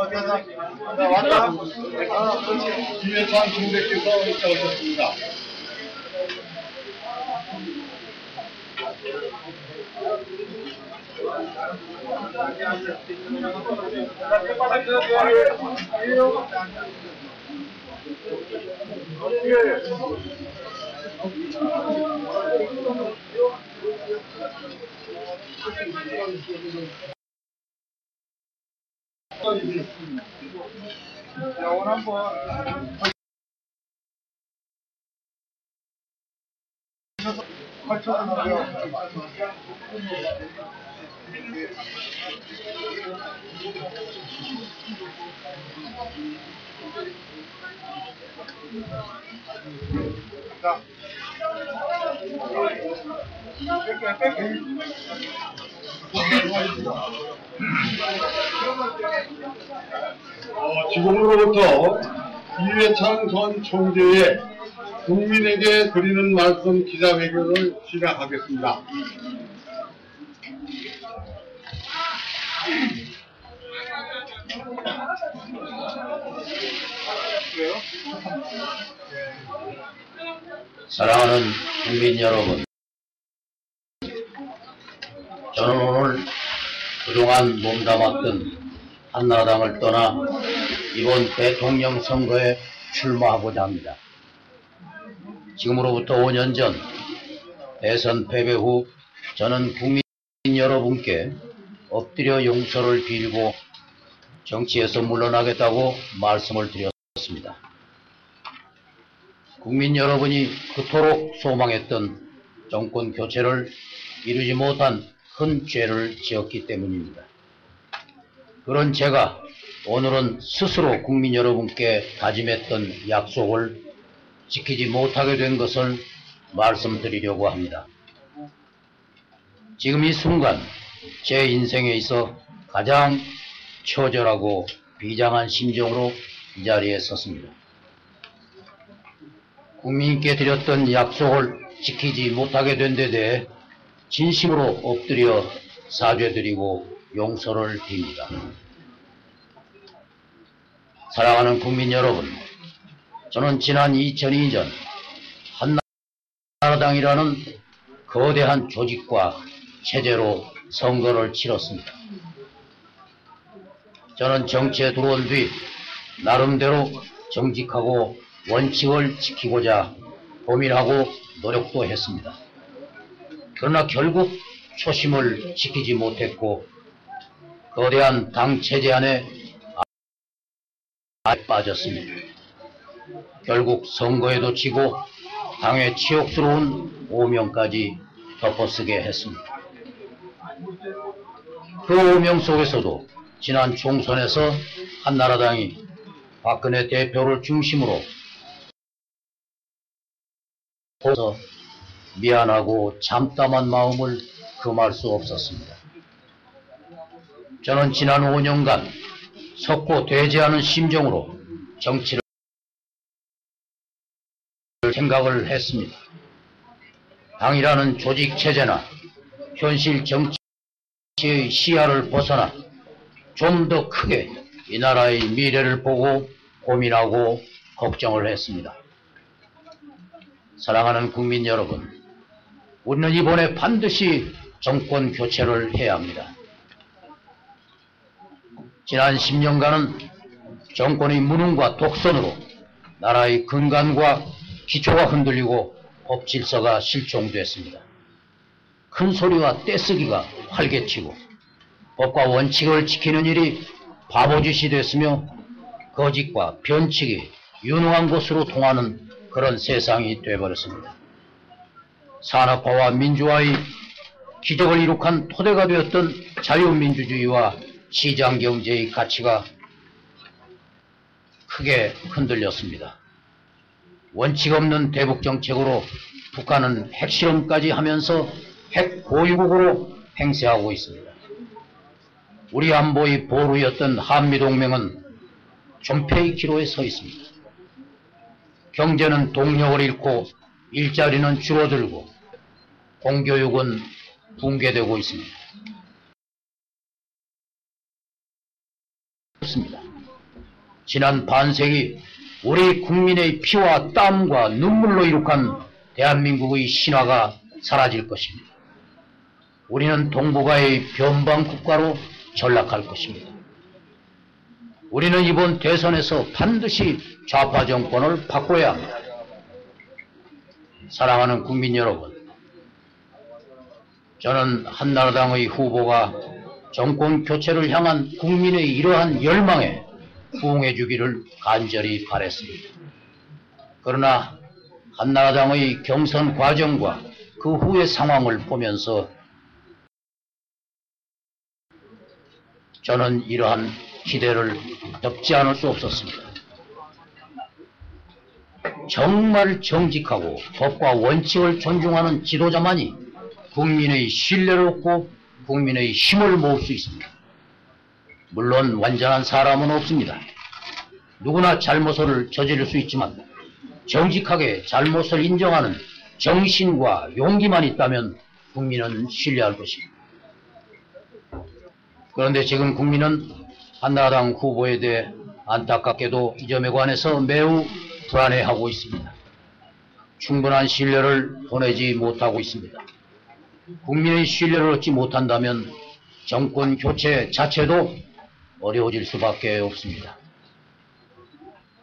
됐다. 왔다. 이회창 총재께서 오셨습니다. 오늘 한번 지금으로부터 이회창 전 총재의 국민에게 드리는 말씀 기자회견을 시작하겠습니다. 사랑하는 국민 여러분, 저는 오늘 그동안 몸담았던 한나라당을 떠나 이번 대통령 선거에 출마하고자 합니다. 지금으로부터 5년 전 대선 패배 후 저는 국민 여러분께 엎드려 용서를 빌고 정치에서 물러나겠다고 말씀을 드렸습니다. 국민 여러분이 그토록 소망했던 정권 교체를 이루지 못한 큰 죄를 지었기 때문입니다. 그런 제가 오늘은 스스로 국민 여러분께 다짐했던 약속을 지키지 못하게 된 것을 말씀드리려고 합니다. 지금 이 순간 제 인생에 있어 가장 처절하고 비장한 심정으로 이 자리에 섰습니다. 국민께 드렸던 약속을 지키지 못하게 된 데 대해 진심으로 엎드려 사죄드리고 용서를 빕니다. 사랑하는 국민 여러분, 저는 지난 2002년 한나라당이라는 거대한 조직과 체제로 선거를 치렀습니다. 저는 정치에 들어온 뒤 나름대로 정직하고 원칙을 지키고자 고민하고 노력도 했습니다. 그러나 결국 초심을 지키지 못했고 거대한 당 체제 안에 빠졌습니다. 결국 선거에도 지고 당의 치욕스러운 오명까지 덮어쓰게 했습니다. 그 오명 속에서도 지난 총선에서 한나라당이 박근혜 대표를 중심으로 미안하고 참담한 마음을 금할 수 없었습니다. 저는 지난 5년간 썩고 되지 않은 심정으로 정치를 생각을 했습니다. 당이라는 조직체제나 현실 정치의 시야를 벗어나 좀 더 크게 이 나라의 미래를 보고 고민하고 걱정을 했습니다. 사랑하는 국민 여러분, 우리는 이번에 반드시 정권 교체를 해야 합니다. 지난 10년간은 정권의 무능과 독선으로 나라의 근간과 기초가 흔들리고 법 질서가 실종됐습니다. 큰 소리와 떼쓰기가 활개치고 법과 원칙을 지키는 일이 바보짓이 됐으며 거짓과 변칙이 유능한 것으로 통하는 그런 세상이 되어버렸습니다. 산업화와 민주화의 기적을 이룩한 토대가 되었던 자유민주주의와 시장경제의 가치가 크게 흔들렸습니다. 원칙 없는 대북정책으로 북한은 핵실험까지 하면서 핵보유국으로 행세하고 있습니다. 우리 안보의 보루였던 한미동맹은 존폐의 기로에 서 있습니다. 경제는 동력을 잃고 일자리는 줄어들고 공교육은 붕괴되고 있습니다. 없습니다. 지난 반세기 우리 국민의 피와 땀과 눈물로 이룩한 대한민국의 신화가 사라질 것입니다. 우리는 동북아의 변방 국가로 전락할 것입니다. 우리는 이번 대선에서 반드시 좌파 정권을 바꿔야 합니다. 사랑하는 국민 여러분, 저는 한나라당의 후보가 정권 교체를 향한 국민의 이러한 열망에 부응해 주기를 간절히 바랬습니다. 그러나 한나라당의 경선 과정과 그 후의 상황을 보면서 저는 이러한 기대를 덮지 않을 수 없었습니다. 정말 정직하고 법과 원칙을 존중하는 지도자만이 국민의 신뢰를 얻고 국민의 힘을 모을 수 있습니다. 물론 완전한 사람은 없습니다. 누구나 잘못을 저지를 수 있지만 정직하게 잘못을 인정하는 정신과 용기만 있다면 국민은 신뢰할 것입니다. 그런데 지금 국민은 한나라당 후보에 대해 안타깝게도 이 점에 관해서 매우 불안해하고 있습니다. 충분한 신뢰를 보내지 못하고 있습니다. 국민의 신뢰를 얻지 못한다면 정권 교체 자체도 어려워질 수밖에 없습니다.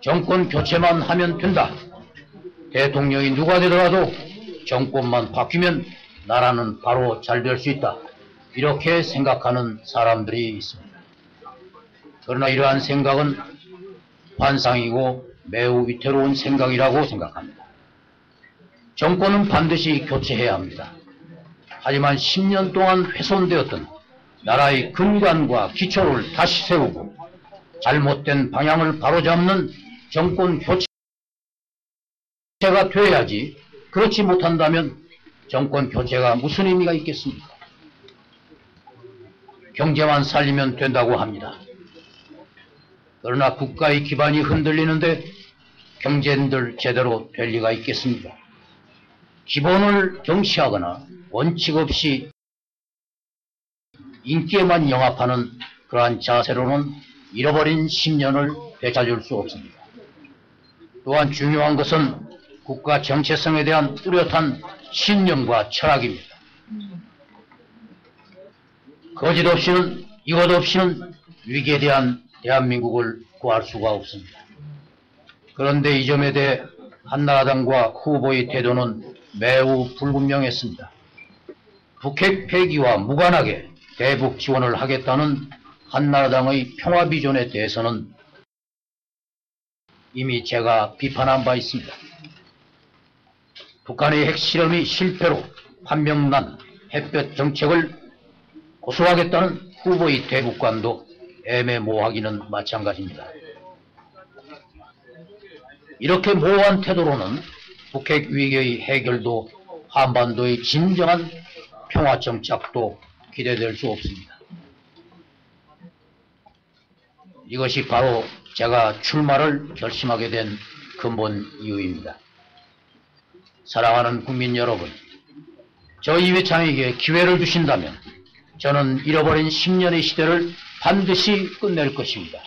정권 교체만 하면 된다. 대통령이 누가 되더라도 정권만 바뀌면 나라는 바로 잘 될 수 있다. 이렇게 생각하는 사람들이 있습니다. 그러나 이러한 생각은 환상이고 매우 위태로운 생각이라고 생각합니다. 정권은 반드시 교체해야 합니다. 하지만 10년 동안 훼손되었던 나라의 근간과 기초를 다시 세우고 잘못된 방향을 바로잡는 정권 교체가 되어야지. 그렇지 못한다면 정권 교체가 무슨 의미가 있겠습니까? 경제만 살리면 된다고 합니다. 그러나 국가의 기반이 흔들리는데 경제인들 제대로 될 리가 있겠습니까? 기본을 경시하거나 원칙 없이 인기에만 영합하는 그러한 자세로는 잃어버린 10년을 되찾을 수 없습니다. 또한 중요한 것은 국가 정체성에 대한 뚜렷한 신념과 철학입니다. 거짓 없이는 이것 없이는 위기에 대한 대한민국을 구할 수가 없습니다. 그런데 이 점에 대해 한나라당과 후보의 태도는 매우 불분명했습니다. 북핵 폐기와 무관하게 대북 지원을 하겠다는 한나라당의 평화 비전에 대해서는 이미 제가 비판한 바 있습니다. 북한의 핵실험이 실패로 판명난 햇볕 정책을 고수하겠다는 후보의 대북관도 애매모호하기는 마찬가지입니다. 이렇게 모호한 태도로는 북핵 위기의 해결도 한반도의 진정한 평화 정착도 기대될 수 없습니다. 이것이 바로 제가 출마를 결심하게 된 근본 이유입니다. 사랑하는 국민 여러분, 저 이회창에게 기회를 주신다면 저는 잃어버린 10년의 시대를 반드시 끝낼 것입니다.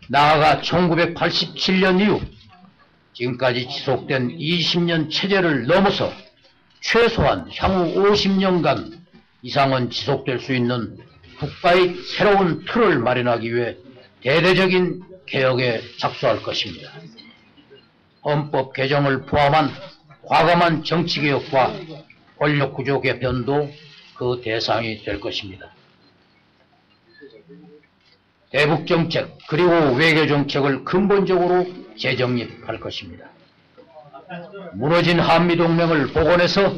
나아가 1987년 이후 지금까지 지속된 20년 체제를 넘어서 최소한 향후 50년간 이상은 지속될 수 있는 국가의 새로운 틀을 마련하기 위해 대대적인 개혁에 착수할 것입니다. 헌법 개정을 포함한 과감한 정치개혁과 권력구조 개편도 그 대상이 될 것입니다. 대북정책 그리고 외교정책을 근본적으로 재정립할 것입니다. 무너진 한미동맹을 복원해서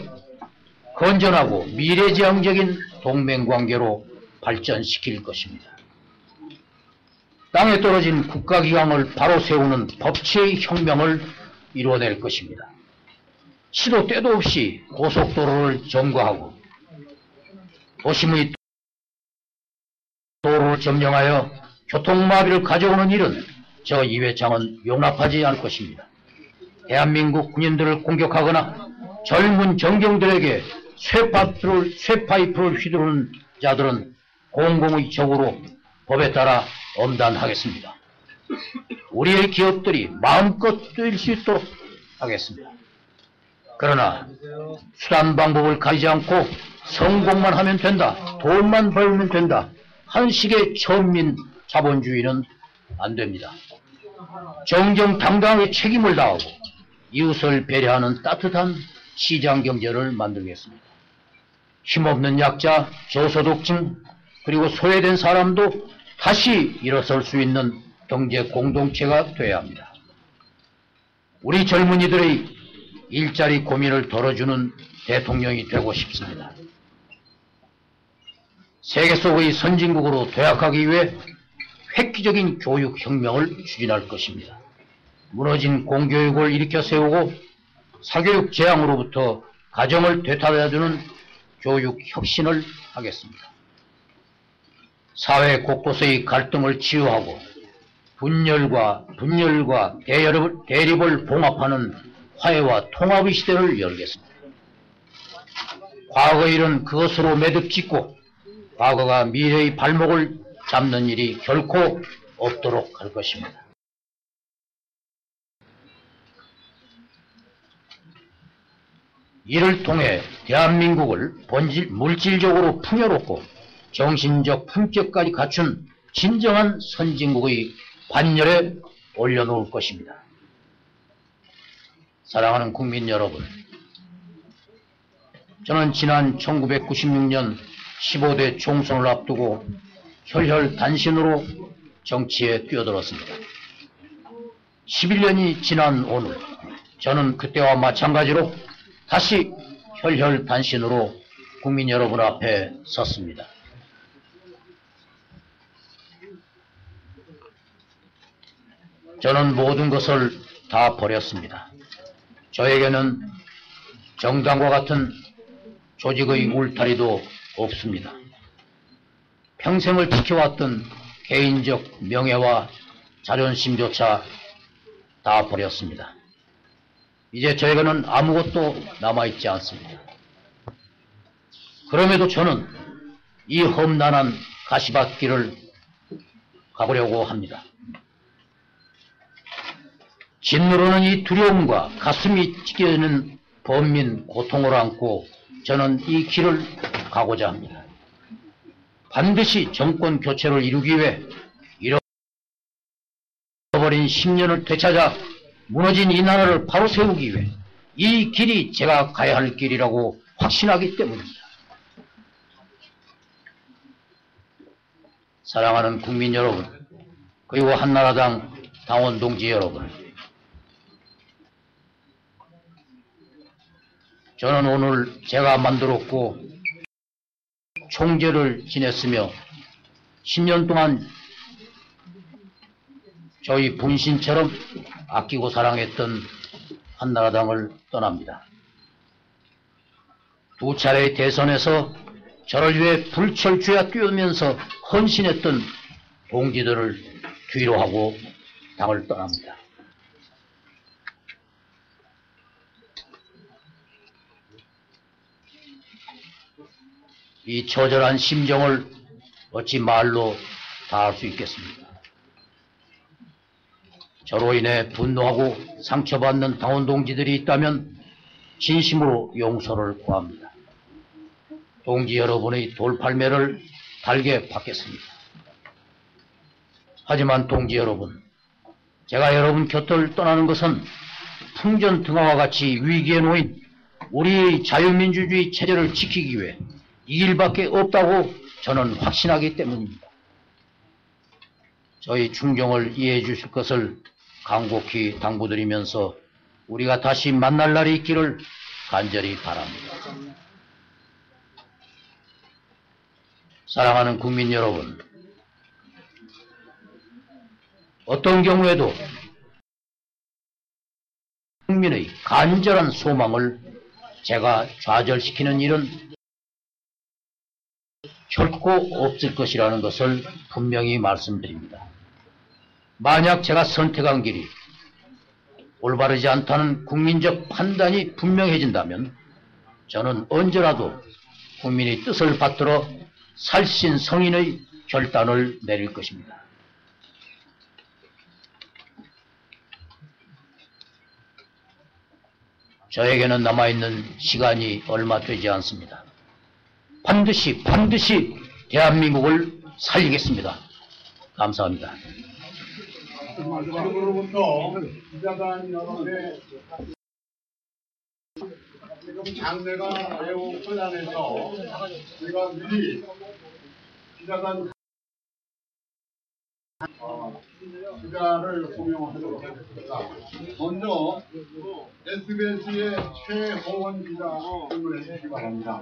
건전하고 미래지향적인 동맹관계로 발전시킬 것입니다. 땅에 떨어진 국가기강을 바로 세우는 법치의 혁명을 이루어낼 것입니다. 시도 때도 없이 고속도로를 점거하고 도심의 도로를 점령하여 교통마비를 가져오는 일은 저 이회창은 용납하지 않을 것입니다. 대한민국 군인들을 공격하거나 젊은 정경들에게 쇠파이프를 휘두르는 자들은 공공의 적으로 법에 따라 엄단하겠습니다. 우리의 기업들이 마음껏 뛸 수 있도록 하겠습니다. 그러나 수단 방법을 가리지 않고 성공만 하면 된다, 돈만 벌면 된다, 한식의 천민 자본주의는 안 됩니다. 정정당당하게 책임을 다하고 이웃을 배려하는 따뜻한 시장 경제를 만들겠습니다. 힘없는 약자, 저소득층, 그리고 소외된 사람도 다시 일어설 수 있는 경제 공동체가 되어야 합니다. 우리 젊은이들의 일자리 고민을 덜어주는 대통령이 되고 싶습니다. 세계 속의 선진국으로 도약하기 위해 획기적인 교육혁명을 추진할 것입니다. 무너진 공교육을 일으켜 세우고 사교육 재앙으로부터 가정을 되찾아주는 교육혁신을 하겠습니다. 사회 곳곳의 갈등을 치유하고 분열과 대립을 봉합하는 화해와 통합의 시대를 열겠습니다. 과거의 일은 그것으로 매듭 짓고 과거가 미래의 발목을 잡는 일이 결코 없도록 할 것입니다. 이를 통해 대한민국을 물질적으로 풍요롭고 정신적 품격까지 갖춘 진정한 선진국의 반열에 올려놓을 것입니다. 사랑하는 국민 여러분, 저는 지난 1996년 15대 총선을 앞두고 혈혈단신으로 정치에 뛰어들었습니다. 11년이 지난 오늘, 저는 그때와 마찬가지로 다시 혈혈단신으로 국민 여러분 앞에 섰습니다. 저는 모든 것을 다 버렸습니다. 저에게는 정당과 같은 조직의 울타리도 없습니다. 평생을 지켜왔던 개인적 명예와 자존심조차 다 버렸습니다. 이제 저에게는 아무것도 남아있지 않습니다. 그럼에도 저는 이 험난한 가시밭길을 가보려고 합니다. 짓누르는 이 두려움과 가슴이 찢겨지는 범민 고통을 안고 저는 이 길을 가고자 합니다. 반드시 정권 교체를 이루기 위해 잃어버린 10년을 되찾아 무너진 이 나라를 바로 세우기 위해 이 길이 제가 가야 할 길이라고 확신하기 때문입니다. 사랑하는 국민 여러분, 그리고 한나라당 당원 동지 여러분, 저는 오늘 제가 만들었고 총재를 지냈으며 10년 동안 저희 분신처럼 아끼고 사랑했던 한나라당을 떠납니다. 두 차례의 대선에서 저를 위해 불철주야 뛰어면서 헌신했던 동지들을 뒤로 하고 당을 떠납니다. 이 처절한 심정을 어찌 말로 다 할 수 있겠습니까? 저로 인해 분노하고 상처받는 당원 동지들이 있다면 진심으로 용서를 구합니다. 동지 여러분의 돌팔매를 달게 받겠습니다. 하지만 동지 여러분, 제가 여러분 곁을 떠나는 것은 풍전등화와 같이 위기에 놓인 우리의 자유민주주의 체제를 지키기 위해 이 길밖에 없다고 저는 확신하기 때문입니다. 저희 충정을 이해해 주실 것을 간곡히 당부드리면서 우리가 다시 만날 날이 있기를 간절히 바랍니다. 사랑하는 국민 여러분, 어떤 경우에도 국민의 간절한 소망을 제가 좌절시키는 일은 결코 없을 것이라는 것을 분명히 말씀드립니다. 만약 제가 선택한 길이 올바르지 않다는 국민적 판단이 분명해진다면 저는 언제라도 국민의 뜻을 받들어 살신성인의 결단을 내릴 것입니다. 저에게는 남아있는 시간이 얼마 되지 않습니다. 반드시 대한민국을 살리겠습니다. 감사합니다. 지금으로부터 기자단 여러분의 지금 장세가 매우 혼란해서 제가 미리 기자단 기자를 호명하도록 하겠습니다. 먼저 SBS의 최호원 기자 질문해 주시기 바랍니다.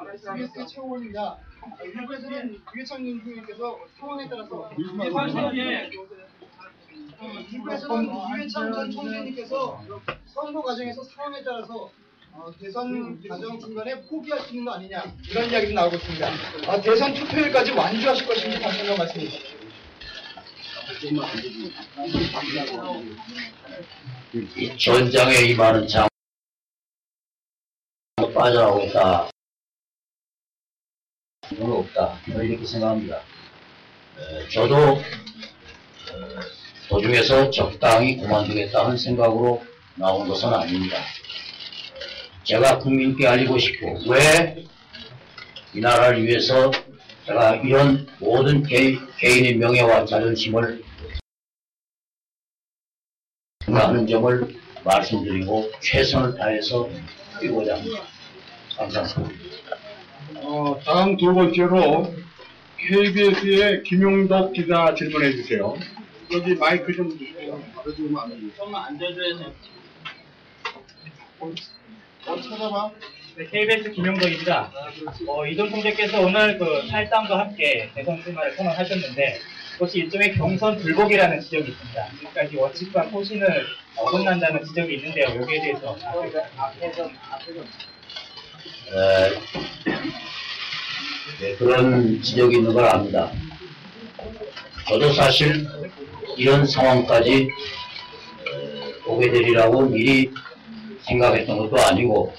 SBS의 최고원입니다. 일부에서는 유해창 교수님께서 상황에 따라서 일부에서는 유해창 전 총재님께서 선거 과정에서 상황에 따라서 대선 과정 중간에 포기할 수 있는 거 아니냐 이런 이야기도 나오고 있습니다. 대선 투표일까지 완주하실 것인지 다시 한번 말씀해 주시죠. 전장에 임하는 장 빠져나오고 있다. 그건 없다. 저는 이렇게 생각합니다. 저도 도중에서 적당히 그만두겠다는 생각으로 나온 것은 아닙니다. 제가 국민께 알리고 싶고 왜 이 나라를 위해서 제가 이런 모든 개인의 명예와 자존심을 하는 점을 말씀드리고 최선을 다해서 뛰고자 합니다. 감사합니다. 다음 두 번째로 KBS의 김용덕 기자 질문해 주세요. 여기 마이크 좀 주세요. 조금만 앉아줘야죠. 찾아봐. 네, KBS 김용덕입니다. 이전 총재께서 오늘 그 탈당과 함께 대선 출마를 선언하셨는데 그것이 일종의 경선 불복이라는 지적이 있습니다. 지금까지 원칙과 소신을 어긋난다는 지적이 있는데요. 여기에 대해서 네, 그런 지적이 있는 걸 압니다. 저도 사실 이런 상황까지 오게 되리라고 미리 생각했던 것도 아니고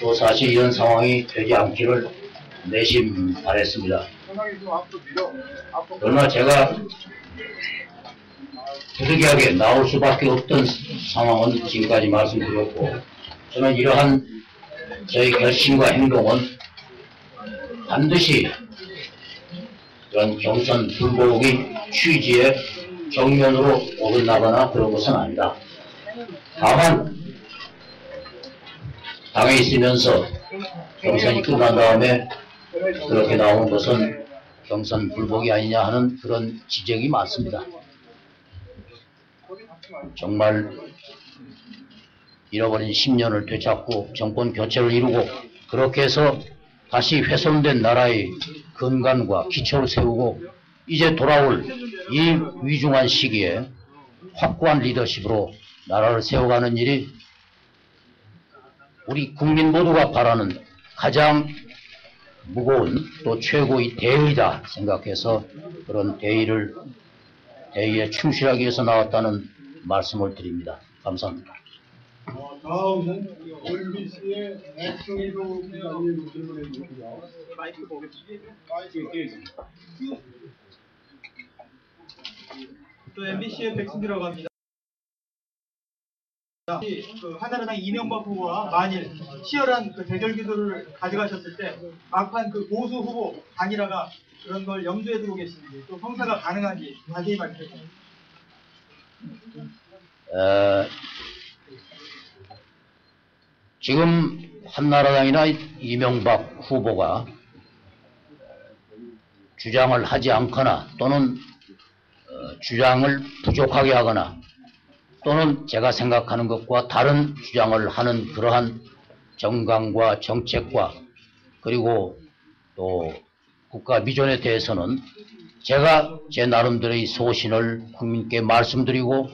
또 사실 이런 상황이 되지 않기를 내심 바랬습니다. 그러나 제가 부득이하게 나올 수밖에 없던 상황은 지금까지 말씀드렸고 저는 이러한 저희 결심과 행동은 반드시 그런 경선 불복의 취지에 정면으로 어긋나거나 그런 것은 아니다. 다만 당에 있으면서 경선이 끝난 다음에 그렇게 나오는 것은 경선 불복이 아니냐 하는 그런 지적이 많습니다. 정말 잃어버린 10년을 되찾고 정권 교체를 이루고 그렇게 해서 다시 훼손된 나라의 근간과 기초를 세우고 이제 돌아올 이 위중한 시기에 확고한 리더십으로 나라를 세워가는 일이 우리 국민 모두가 바라는 가장 무거운 또 최고의 대의다 생각해서 그런 대의에 충실하기 위해서 나왔다는 말씀을 드립니다. 감사합니다. 다음은 MBC의 백승희도 기자님 질문해 주시고요. 또 MBC의 백승기라고 합니다. 한나라당 이명박 후보와 만일 치열한 대결 기도를 가져가셨을 때 막판 보수 후보 단일화가 그런 걸 염두에 두고 계시는지 또 성사가 가능한지 자세히 말씀해 주세요. 지금 한나라당이나 이명박 후보가 주장을 하지 않거나 또는 주장을 부족하게 하거나 또는 제가 생각하는 것과 다른 주장을 하는 그러한 정강과 정책과 그리고 또 국가 비전에 대해서는 제가 제 나름대로의 소신을 국민께 말씀드리고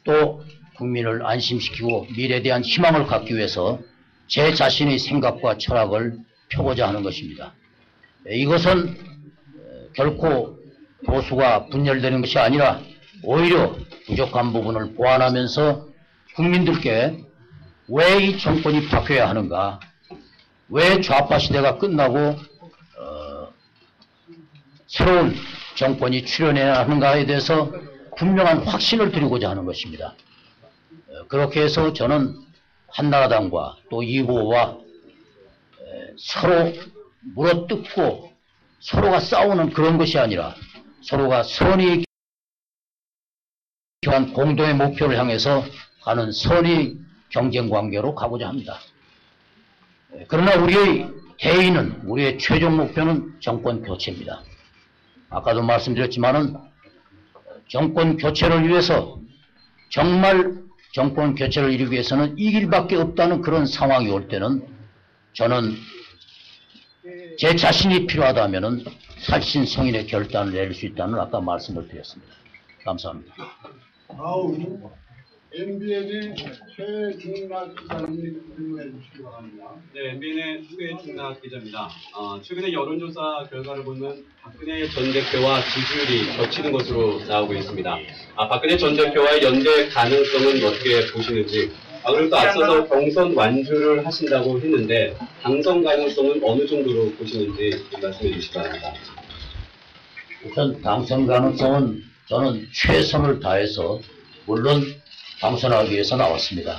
또 국민을 안심시키고 미래에 대한 희망을 갖기 위해서 제 자신의 생각과 철학을 펴고자 하는 것입니다. 이것은 결코 보수가 분열되는 것이 아니라 오히려 부족한 부분을 보완하면서 국민들께 왜 이 정권이 바뀌어야 하는가, 왜 좌파 시대가 끝나고 새로운 정권이 출현해야 하는가에 대해서 분명한 확신을 드리고자 하는 것입니다. 그렇게 해서 저는 한나라당과 또 이 후보와 서로 물어뜯고 서로가 싸우는 그런 것이 아니라 서로가 선의 교한 공동의 목표를 향해서 가는 선의 경쟁 관계로 가고자 합니다. 그러나 우리의 대의는, 우리의 최종 목표는 정권 교체입니다. 아까도 말씀드렸지만은 정권 교체를 위해서, 정말 정권 교체를 이루기 위해서는 이 길밖에 없다는 그런 상황이 올 때는 저는 제 자신이 필요하다면은 살신성인의 결단을 내릴 수 있다는 아까 말씀을 드렸습니다. 감사합니다. 다음 MBN의 최중락 기자님 질문해 주시기 바랍니다. 네, MBN의 최중락 기자입니다. 최근에 여론조사 결과를 보면 박근혜 전 대표와 지지율이 겹치는 것으로 나오고 있습니다. 박근혜 전 대표와의 연대 가능성은 어떻게 보시는지, 그리고 또 앞서서 경선 완주를 하신다고 했는데 당선 가능성은 어느 정도로 보시는지 말씀해 주시기 바랍니다. 우선 당선 가능성은 저는 최선을 다해서 물론 당선하기 위해서 나왔습니다.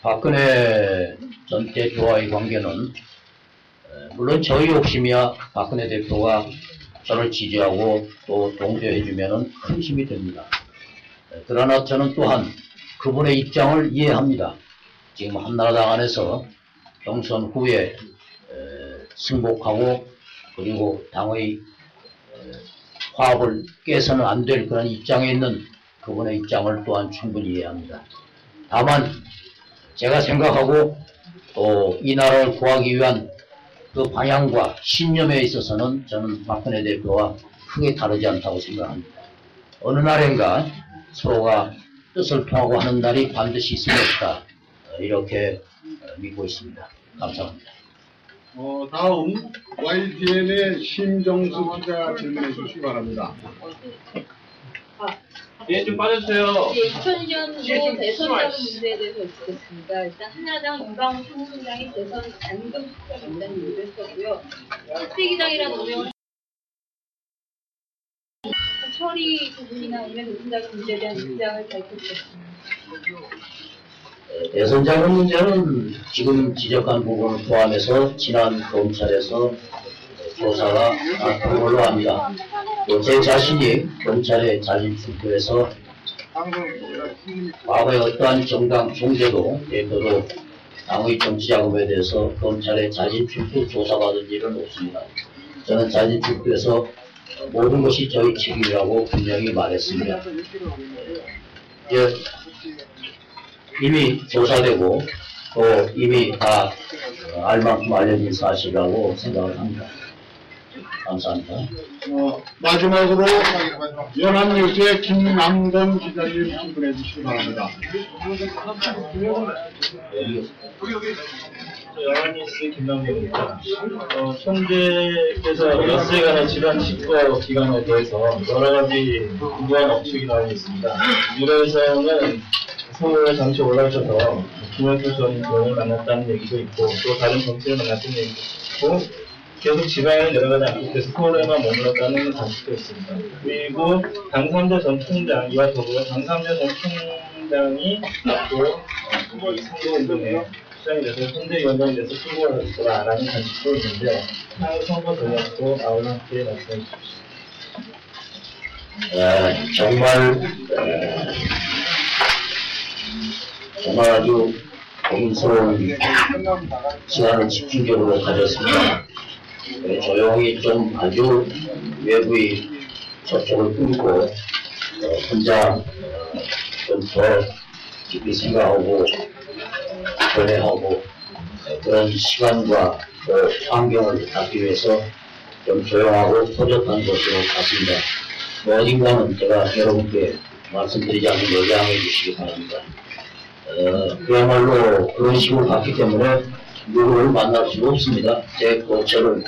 박근혜 전 대표와의 관계는 물론 저희 욕심이야 박근혜 대표가 저를 지지하고 또 동조해주면 큰 힘이 됩니다. 그러나 저는 또한 그분의 입장을 이해합니다. 지금 한나라당 안에서 경선 후에 승복하고 그리고 당의 화합을 깨서는 안 될 그런 입장에 있는 그분의 입장을 또한 충분히 이해합니다. 다만 제가 생각하고 또 이 나라를 구하기 위한 그 방향과 신념에 있어서는 저는 박근혜 대표와 크게 다르지 않다고 생각합니다. 어느 날인가 서로가 뜻을 통하고 하는 날이 반드시 있을 것이다. 이렇게 믿고 있습니다. 감사합니다. 다음 YTN의 심정수 기자 질문해 주시기 바랍니다. 예, 좀 빠져주세요. 예, 2002년도 대선이라는 문제에 대해서 여쭙겠습니다. 일단 한나라당 유방훈 상무총장이 대선 단금 투표를 있다는 얘기를 했었고요. 국회의장이라는 운명을 처리 부분이나 아니면 노동자금 문제에 대한 입장을 밝혀주셨습니다. 대선자금 문제는 지금 지적한 부분을 포함해서 지난 검찰에서 조사가 나온 걸로 압니다. 또 제 자신이 검찰에 자진 출두해서 과거에 어떠한 정당 총재도 대표도 당의 정치자금에 대해서 검찰에 자진 출두 조사받은 일은 없습니다. 저는 자진 출두해서 모든 것이 저희 책임이라고 분명히 말했습니다. 이미 조사되고 또 이미 다 알만큼 알려진 사실이라고 생각을 합니다. 감사합니다. 마지막으로 연합뉴스의 김남건 기자님 질문해 주시기 바랍니다. 연합뉴스 김남건입니다. 총재께서 엿새간의 질환 치과 기간에 대해서 여러 가지 무한 억측이 나오고 있습니다. 유럽에서는 서울에 잠시 올라오셔서 김영수 전 의원을 만났다는 얘기도 있고 또 다른 정치를 만났다는 얘기도 있고 계속 지방에는 내려가지 않고 계속 서울에만 머물렀다는 관측도 있습니다. 그리고 당삼자 전 총장이와 더불어 당삼자 전 총장이 앞으로 선거운동에 시장이 돼서 선대위원장이 돼서 출마할 거라는 관측도 있는데 향후 선거 전략도 아울러 함께 말씀해 주십시오. 정말 아주 고민스러운 시간을 집중적으로 가졌습니다. 조용히 좀 아주 외부의 접촉을 끊고 혼자 좀 더 깊이 생각하고 연애하고 그런 시간과 또 환경을 갖기 위해서 좀 조용하고 포젓한 것으로 같습니다. 어딘가는 제가 여러분께 말씀드리지 않는 걸 양해해 주시기 바랍니다. 그야말로 그런 식으로 갔기 때문에 누구를 만날 수가 없습니다. 제 거처를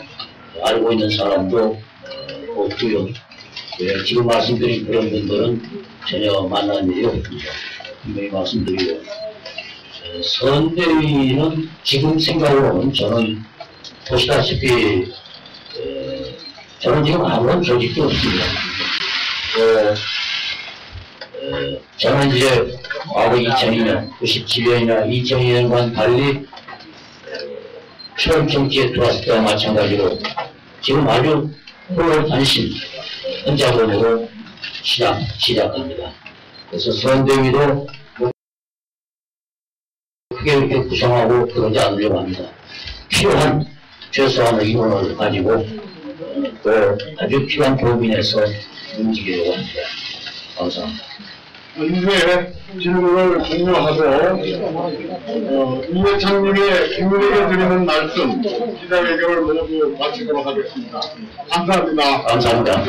알고 있는 사람도 없고요. 지금 말씀드린 그런 분들은 전혀 만난 일이 없습니다. 분명히 말씀드리고 선대위는 지금 생각으로는 저는 보시다시피 저는 지금 아무런 조직도 없습니다. 저는 이제 과거 2002년, 97년이나 2002년과는 달리 처음 정치에 들어왔을 때와 마찬가지로 지금 아주 홀로단신 혼자본으로 시작합니다. 그래서 선대위도 크게 이렇게 구성하고 그러지 않으려고 합니다. 필요한 최소한의 이론을 가지고 또 아주 필요한 범위내에서 움직이려고 합니다. 감사합니다. 이제 질문을 종료하고 이회창님의 국민에게 드리는 말씀, 기자회견을 모두 마치도록 하겠습니다. 감사합니다. 감사합니다.